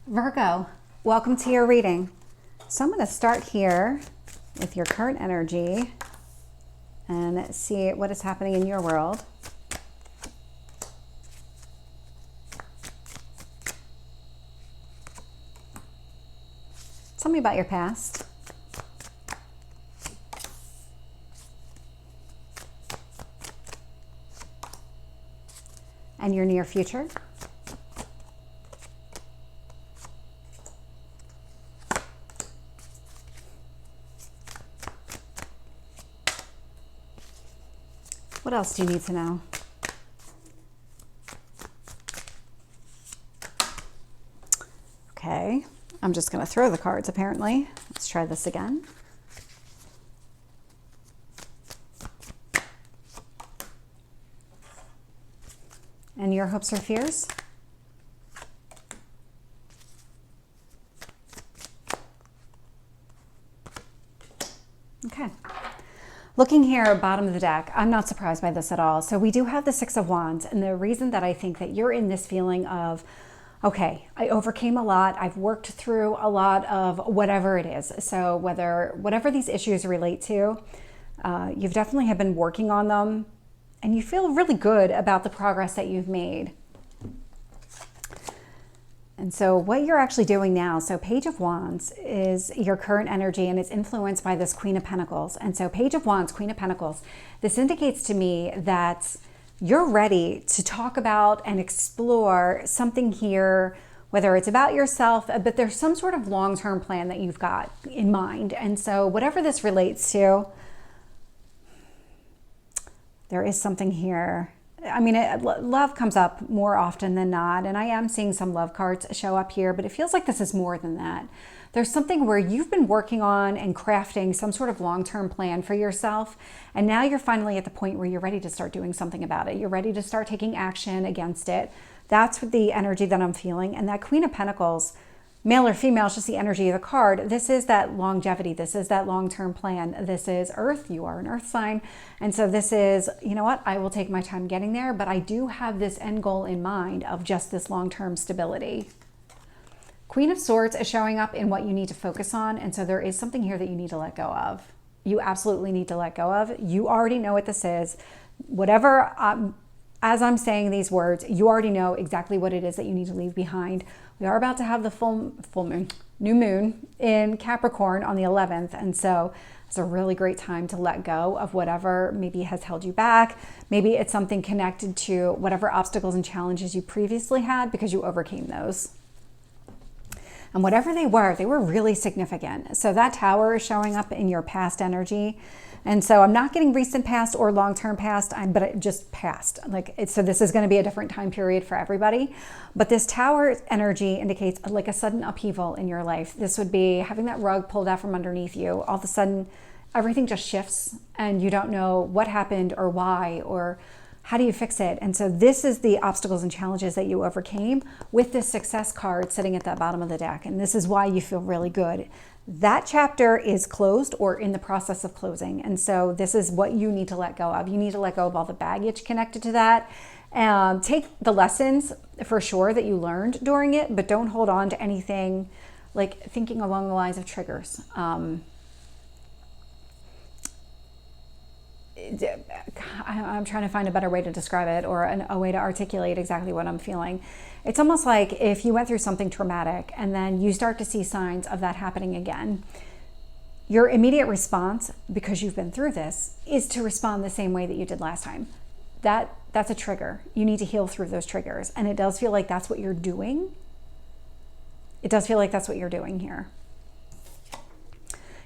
Virgo, welcome to your reading. So I'm going to start here with your current energy and see what is happening in your world. Tell me about your past. And your near future. What else do you need to know? Okay, I'm just going to throw the cards apparently. Let's try this again. And your hopes or fears? Okay. Looking here at bottom of the deck, I'm not surprised by this at all. So we do have the Six of Wands, and the reason that I think that you're in this feeling of, okay, I overcame a lot, I've worked through a lot of whatever it is. So whatever these issues relate to, you've definitely have been working on them, and you feel really good about the progress that you've made. And so what you're actually doing now, so Page of Wands is your current energy, and it's influenced by this Queen of Pentacles. And so Page of Wands, Queen of Pentacles, this indicates to me that you're ready to talk about and explore something here, whether it's about yourself, but there's some sort of long-term plan that you've got in mind. And so whatever this relates to, there is something here. I mean, love comes up more often than not, and I am seeing some love cards show up here, but it feels like this is more than that. There's something where you've been working on and crafting some sort of long-term plan for yourself, and now you're finally at the point where you're ready to start doing something about it. You're ready to start taking action against it. That's the energy that I'm feeling. And that Queen of Pentacles, male or female, is just the energy of the card. This is that longevity. This is that long-term plan. This is Earth. You are an Earth sign. And so this is, you know what, I will take my time getting there, but I do have this end goal in mind of just this long-term stability. Queen of Swords is showing up in what you need to focus on. And so there is something here that you need to let go of. You absolutely need to let go of. You already know what this is. Whatever, as I'm saying these words, you already know exactly what it is that you need to leave behind. We are about to have the full moon, new moon in Capricorn on the 11th. And so it's a really great time to let go of whatever maybe has held you back. Maybe it's something connected to whatever obstacles and challenges you previously had because you overcame those. And whatever they were really significant. So that Tower is showing up in your past energy. And so I'm not getting recent past or long-term past, but just past. So this is going to be a different time period for everybody. But this Tower energy indicates like a sudden upheaval in your life. This would be having that rug pulled out from underneath you. All of a sudden, everything just shifts and you don't know what happened or why or how do you fix it. And so this is the obstacles and challenges that you overcame with this Success card sitting at the bottom of the deck. And this is why you feel really good. That chapter is closed or in the process of closing. And so this is what you need to let go of. You need to let go of all the baggage connected to that. Take the lessons for sure that you learned during it, but don't hold on to anything like thinking along the lines of triggers. I'm trying to find a better way to describe it or a way to articulate exactly what I'm feeling. It's almost like if you went through something traumatic and then you start to see signs of that happening again, your immediate response, because you've been through this, is to respond the same way that you did last time. That's a trigger. You need to heal through those triggers. And it does feel like that's what you're doing. It does feel like that's what you're doing here.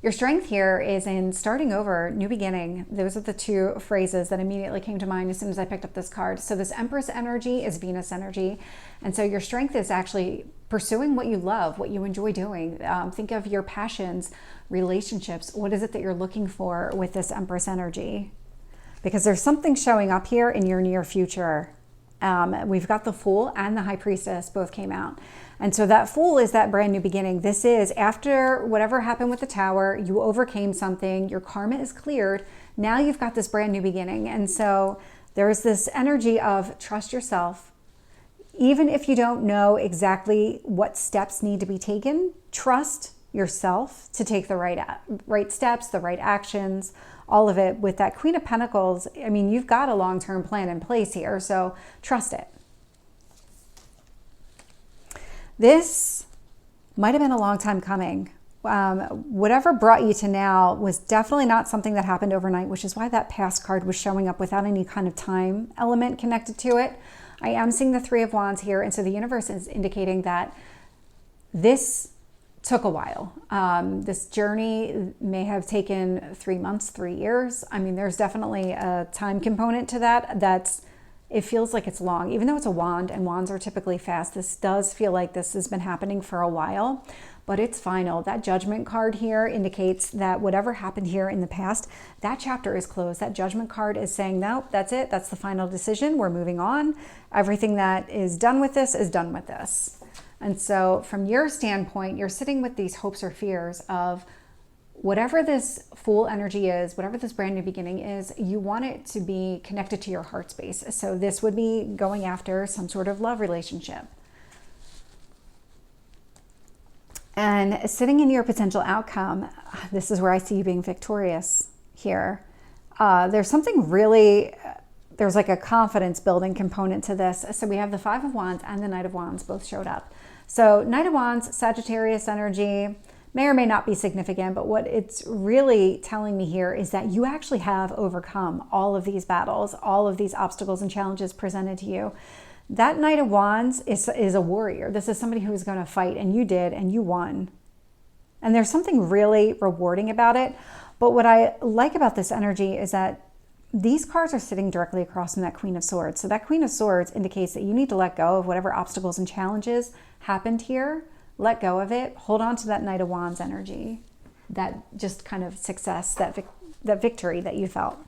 Your strength here is in starting over, new beginning. Those are the two phrases that immediately came to mind as soon as I picked up this card. So this Empress energy is Venus energy. And so your strength is actually pursuing what you love, what you enjoy doing. Think of your passions, relationships. What is it that you're looking for with this Empress energy? Because there's something showing up here in your near future. We've got the Fool and the High Priestess both came out. And so that Fool is that brand new beginning. This is after whatever happened with the Tower, you overcame something, your karma is cleared. Now you've got this brand new beginning. And so there's this energy of trust yourself. Even if you don't know exactly what steps need to be taken, trust yourself to take the right steps, the right actions, all of it. With that Queen of Pentacles, I mean, you've got a long-term plan in place here, so trust it. This might have been a long time coming. Whatever brought you to now was definitely not something that happened overnight, which is why that past card was showing up without any kind of time element connected to it. I am seeing the Three of Wands here, and so the universe is indicating that this took a while. This journey may have taken 3 months, 3 years. I mean, there's definitely a time component to that. It feels like it's long, even though it's a wand and wands are typically fast. This does feel like this has been happening for a while, but it's final. That Judgment card here indicates that whatever happened here in the past, that chapter is closed. That Judgment card is saying, nope, that's it. That's the final decision. We're moving on. Everything that is done with this is done with this. And so from your standpoint, you're sitting with these hopes or fears of whatever this Fool energy is, whatever this brand new beginning is, you want it to be connected to your heart space. So this would be going after some sort of love relationship. And sitting in your potential outcome, this is where I see you being victorious here. There's something really, there's like a confidence building component to this. So we have the Five of Wands and the Knight of Wands both showed up. So Knight of Wands, Sagittarius energy, may or may not be significant, but what it's really telling me here is that you actually have overcome all of these battles, all of these obstacles and challenges presented to you. That Knight of Wands is a warrior. This is somebody who is going to fight, and you did, and you won. And there's something really rewarding about it. But what I like about this energy is that these cards are sitting directly across from that Queen of Swords. So that Queen of Swords indicates that you need to let go of whatever obstacles and challenges happened here. Let go of it. Hold on to that Knight of Wands energy, that just kind of success, that victory that you felt.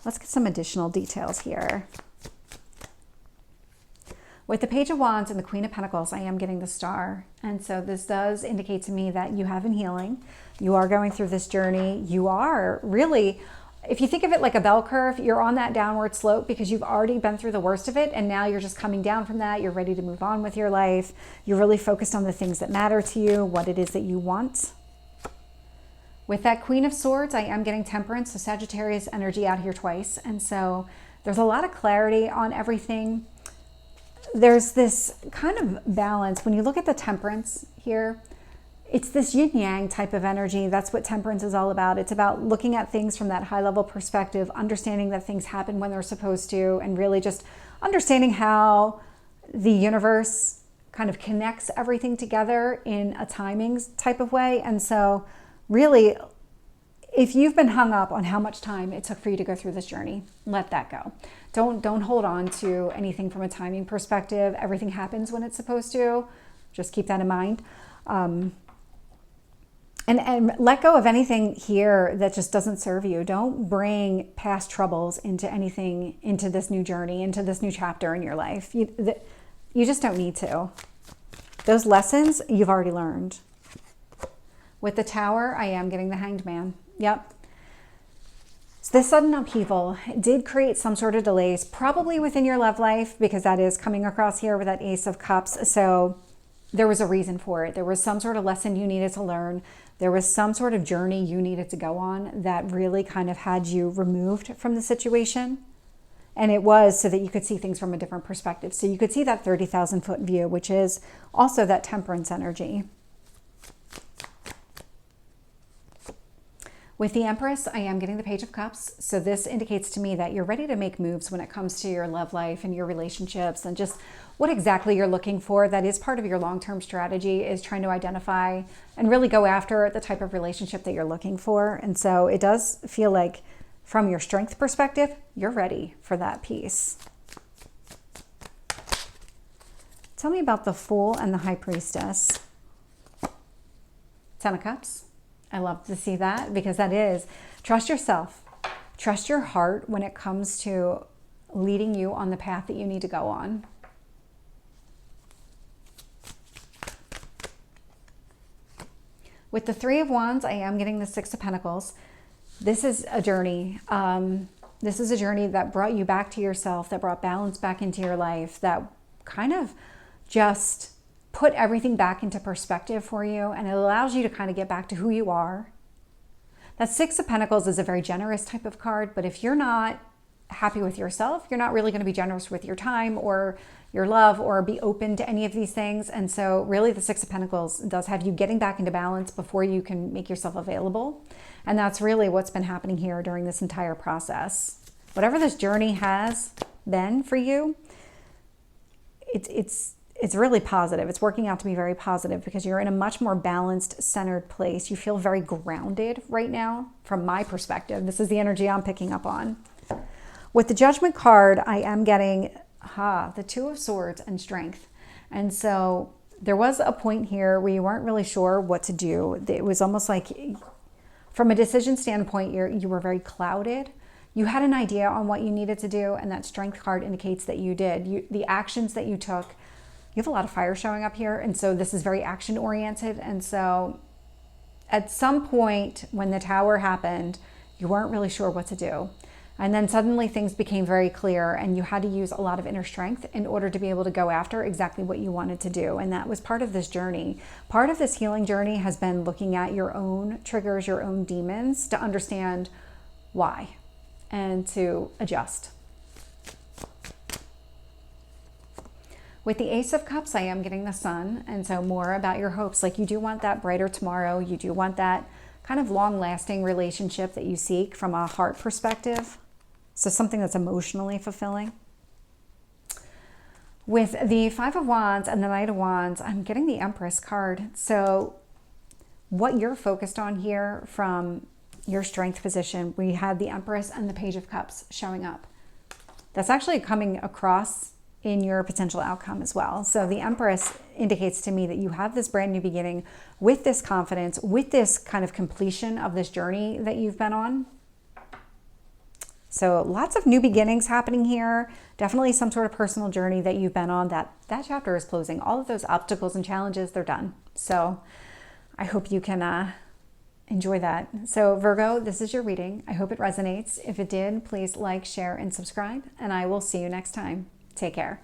Let's get some additional details here. With the Page of Wands and the Queen of Pentacles, I am getting the Star. And so this does indicate to me that you have been healing. You are going through this journey. You are really, if you think of it like a bell curve, you're on that downward slope because you've already been through the worst of it. And now you're just coming down from that. You're ready to move on with your life. You're really focused on the things that matter to you, what it is that you want. With that Queen of Swords, I am getting Temperance, so Sagittarius energy out here twice. And so there's a lot of clarity on everything. There's this kind of balance. When you look at the Temperance here, it's this yin yang type of energy. That's what Temperance is all about. It's about looking at things from that high level perspective, understanding that things happen when they're supposed to, and really just understanding how the universe kind of connects everything together in a timing type of way. And so really, if you've been hung up on how much time it took for you to go through this journey, let that go. Don't hold on to anything from a timing perspective. Everything happens when it's supposed to. Just keep that in mind. And let go of anything here that just doesn't serve you. Don't bring past troubles into anything, into this new journey, into this new chapter in your life. You just don't need to. Those lessons you've already learned. With the Tower, I am getting the Hanged Man. Yep. So this sudden upheaval did create some sort of delays, probably within your love life, because that is coming across here with that Ace of Cups. So there was a reason for it. There was some sort of lesson you needed to learn. There was some sort of journey you needed to go on that really kind of had you removed from the situation. And it was so that you could see things from a different perspective. So you could see that 30,000 foot view, which is also that Temperance energy. With the Empress, I am getting the Page of Cups. So this indicates to me that you're ready to make moves when it comes to your love life and your relationships and just what exactly you're looking for. That is part of your long-term strategy, is trying to identify and really go after the type of relationship that you're looking for. And so it does feel like from your strength perspective, you're ready for that piece. Tell me about the Fool and the High Priestess. Ten of Cups. I love to see that, because that is, trust yourself, trust your heart when it comes to leading you on the path that you need to go on. With the Three of Wands, I am getting the Six of Pentacles. This is a journey. This is a journey that brought you back to yourself, that brought balance back into your life, that kind of just put everything back into perspective for you, and it allows you to kind of get back to who you are. That Six of Pentacles is a very generous type of card, but if you're not happy with yourself, you're not really going to be generous with your time or your love or be open to any of these things. And so really the Six of Pentacles does have you getting back into balance before you can make yourself available. And that's really what's been happening here during this entire process. Whatever this journey has been for you, it's really positive. It's working out to be very positive because you're in a much more balanced, centered place. You feel very grounded right now from my perspective. This is the energy I'm picking up on. With the Judgment card, I am getting the Two of Swords and Strength. And so there was a point here where you weren't really sure what to do. It was almost like from a decision standpoint, you were very clouded. You had an idea on what you needed to do, and that Strength card indicates that you did. The actions that you took, you have a lot of fire showing up here, and so this is very action oriented. And so at some point when the Tower happened, you weren't really sure what to do. And then suddenly things became very clear, and you had to use a lot of inner strength in order to be able to go after exactly what you wanted to do. And that was part of this journey. Part of this healing journey has been looking at your own triggers, your own demons, to understand why and to adjust. With the Ace of Cups, I am getting the Sun. And so more about your hopes. Like, you do want that brighter tomorrow. You do want that kind of long-lasting relationship that you seek from a heart perspective. So something that's emotionally fulfilling. With the Five of Wands and the Knight of Wands, I'm getting the Empress card. So what you're focused on here from your strength position, we had the Empress and the Page of Cups showing up. That's actually coming across in your potential outcome as well. So the Empress indicates to me that you have this brand new beginning with this confidence, with this kind of completion of this journey that you've been on. So lots of new beginnings happening here. Definitely some sort of personal journey that you've been on. That chapter is closing. All of those obstacles and challenges, they're done. So I hope you can enjoy that. So Virgo, this is your reading. I hope it resonates. If it did, please like, share, and subscribe, and I will see you next time. Take care.